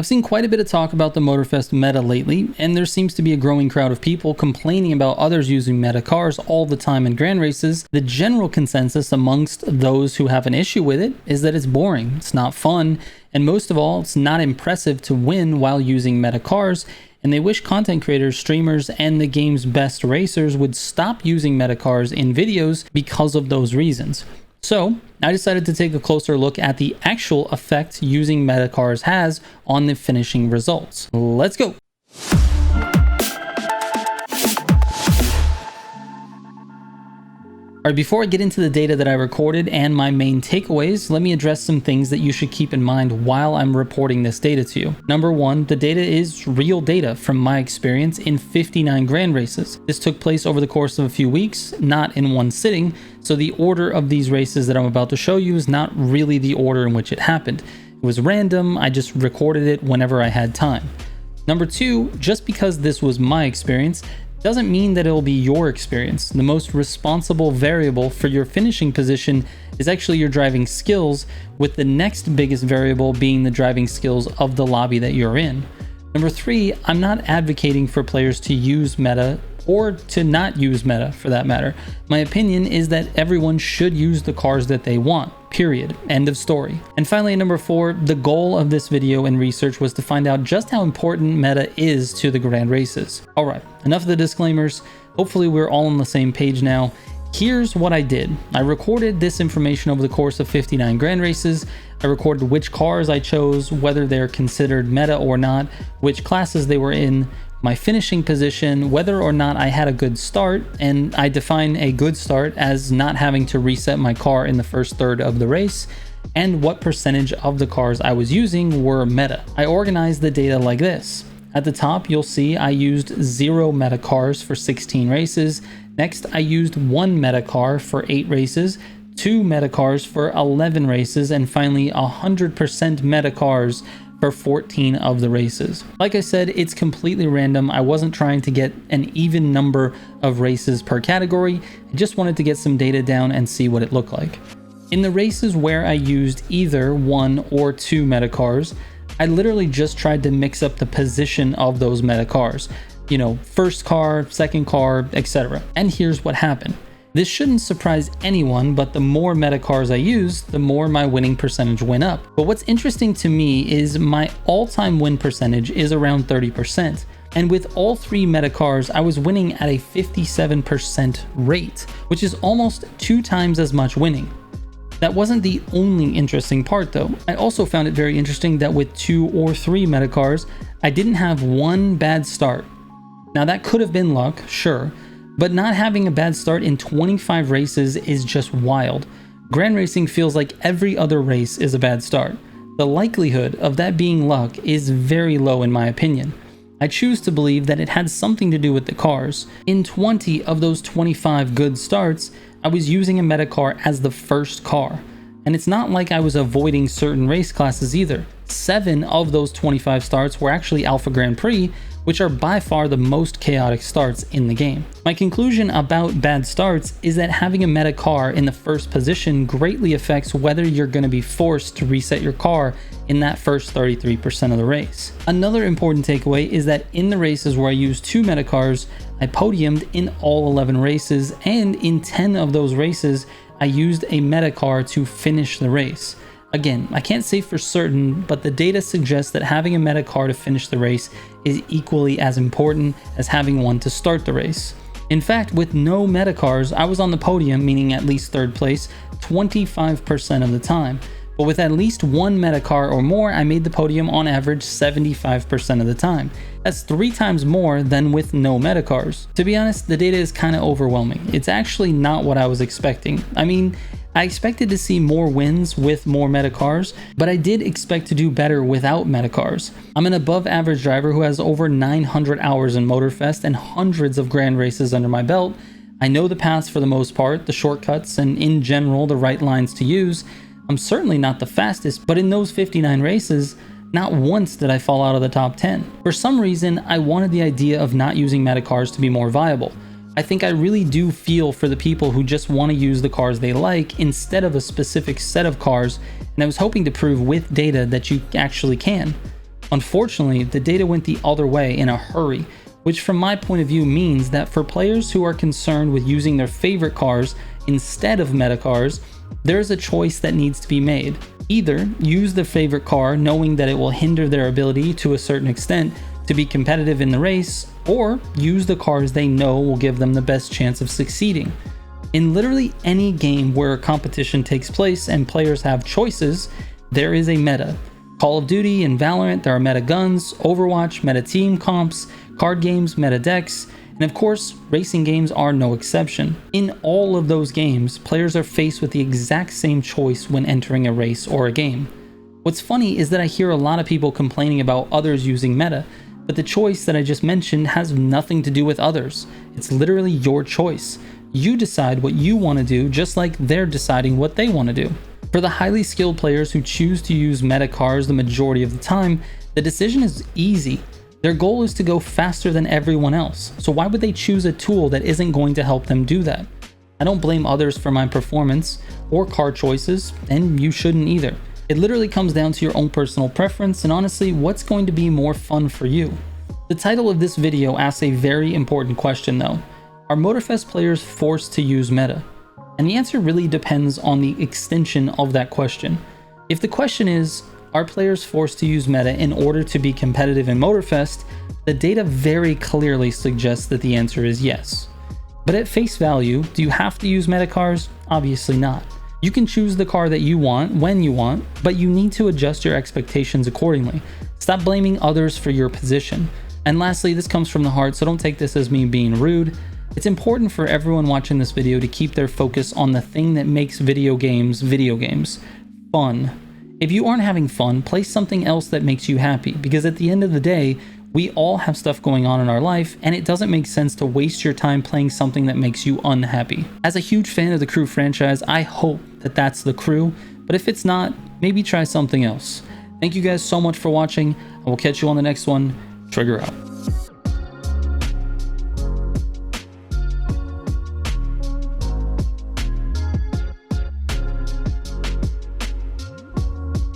I've seen quite a bit of talk about the Motorfest meta lately, and there seems to be a growing crowd of people complaining about others using meta cars all the time in grand races. The general consensus amongst those who have an issue with it is that it's boring, it's not fun, and most of all, it's not impressive to win while using meta cars, and they wish content creators, streamers, and the game's best racers would stop using meta cars in videos because of those reasons. So I decided to take a closer look at the actual effect using meta cars has on the finishing results. Let's go. Alright, before I get into the data that I recorded and my main takeaways, let me address some things that you should keep in mind while I'm reporting this data to you. Number one, the data is real data from my experience in 59 grand races. This took place over the course of a few weeks, not in one sitting, so the order of these races that I'm about to show you is not really the order in which it happened. It was random, I just recorded it whenever I had time. Number two, just because this was my experience, doesn't mean that it'll be your experience. The most responsible variable for your finishing position is actually your driving skills, with the next biggest variable being the driving skills of the lobby that you're in. Number three, I'm not advocating for players to use meta or to not use meta for that matter. My opinion is that everyone should use the cars that they want, period. End of story. And finally, at number four, the goal of this video and research was to find out just how important meta is to the grand races. All right, enough of the disclaimers. Hopefully we're all on the same page now. Here's what I did. I recorded this information over the course of 59 grand races. I recorded which cars I chose, whether they're considered meta or not, which classes they were in, my finishing position, whether or not I had a good start, and I define a good start as not having to reset my car in the first third of the race, and what percentage of the cars I was using were meta. I organized the data like this. At the top, you'll see I used 0 meta cars for 16 races. Next, I used 1 meta car for 8 races, 2 meta cars for 11 races, and finally 100% meta cars for 14 of the races. Like I said, it's completely random. I wasn't trying to get an even number of races per category. I just wanted to get some data down and see what it looked like. In the races where I used either 1 or 2 meta cars, I literally just tried to mix up the position of those meta cars. You know, first car, second car, etc. And here's what happened. This shouldn't surprise anyone, but the more meta cars I use, the more my winning percentage went up. But what's interesting to me is my all-time win percentage is around 30%. And with all 3 meta cars, I was winning at a 57% rate, which is almost 2 times as much winning. That wasn't the only interesting part though. I also found it very interesting that with 2 or 3 meta cars, I didn't have one bad start. Now that could have been luck, sure, but not having a bad start in 25 races is just wild. Grand racing feels like every other race is a bad start. The likelihood of that being luck is very low in my opinion. I choose to believe that it had something to do with the cars. In 20 of those 25 good starts, I was using a meta car as the first car. And it's not like I was avoiding certain race classes either. 7 of those 25 starts were actually Alpha Grand Prix, which are by far the most chaotic starts in the game. My conclusion about bad starts is that having a meta car in the first position greatly affects whether you're going to be forced to reset your car in that first 33% of the race. Another important takeaway is that in the races where I used 2 meta cars, I podiumed in all 11 races, and in 10 of those races, I used a meta car to finish the race. Again, I can't say for certain, but the data suggests that having a meta car to finish the race is equally as important as having one to start the race. In fact, with no meta cars, I was on the podium, meaning at least 3rd place, 25% of the time. But with at least 1 meta car or more, I made the podium on average 75% of the time. That's 3 times more than with no meta cars. To be honest, the data is kind of overwhelming. It's actually not what I was expecting. I mean, I expected to see more wins with more meta cars, but I did expect to do better without meta cars. I'm an above average driver who has over 900 hours in Motorfest and hundreds of grand races under my belt. I know the paths for the most part, the shortcuts, and in general the right lines to use. I'm certainly not the fastest, but in those 59 races, not once did I fall out of the top 10. For some reason, I wanted the idea of not using meta cars to be more viable. I think I really do feel for the people who just want to use the cars they like instead of a specific set of cars, and I was hoping to prove with data that you actually can. Unfortunately, the data went the other way in a hurry, which from my point of view means that for players who are concerned with using their favorite cars instead of meta cars, there's a choice that needs to be made. Either use the favorite car knowing that it will hinder their ability to a certain extent to be competitive in the race, or use the cars they know will give them the best chance of succeeding. In literally any game where a competition takes place and players have choices, there is a meta. Call of Duty and Valorant, there are meta guns, Overwatch, meta team comps, card games, meta decks, and of course, racing games are no exception. In all of those games, players are faced with the exact same choice when entering a race or a game. What's funny is that I hear a lot of people complaining about others using meta, but the choice that I just mentioned has nothing to do with others. It's literally your choice. You decide what you want to do, just like they're deciding what they want to do. For the highly skilled players who choose to use meta cars the majority of the time, the decision is easy. Their goal is to go faster than everyone else, so why would they choose a tool that isn't going to help them do that? I don't blame others for my performance or car choices, and you shouldn't either. It literally comes down to your own personal preference and honestly, what's going to be more fun for you. The title of this video asks a very important question though. Are Motorfest players forced to use meta? And the answer really depends on the extension of that question. If the question is, are players forced to use meta in order to be competitive in Motorfest, the data very clearly suggests that the answer is yes. But at face value, do you have to use meta cars? Obviously not. You can choose the car that you want when you want, but you need to adjust your expectations accordingly. Stop blaming others for your position. And lastly, this comes from the heart, so don't take this as me being rude. It's important for everyone watching this video to keep their focus on the thing that makes video games, fun. If you aren't having fun, play something else that makes you happy, because at the end of the day, we all have stuff going on in our life, and it doesn't make sense to waste your time playing something that makes you unhappy. As a huge fan of the Crew franchise, I hope that that's the Crew, but if it's not, maybe try something else. Thank you guys so much for watching. I will catch you on the next one. Trigger out.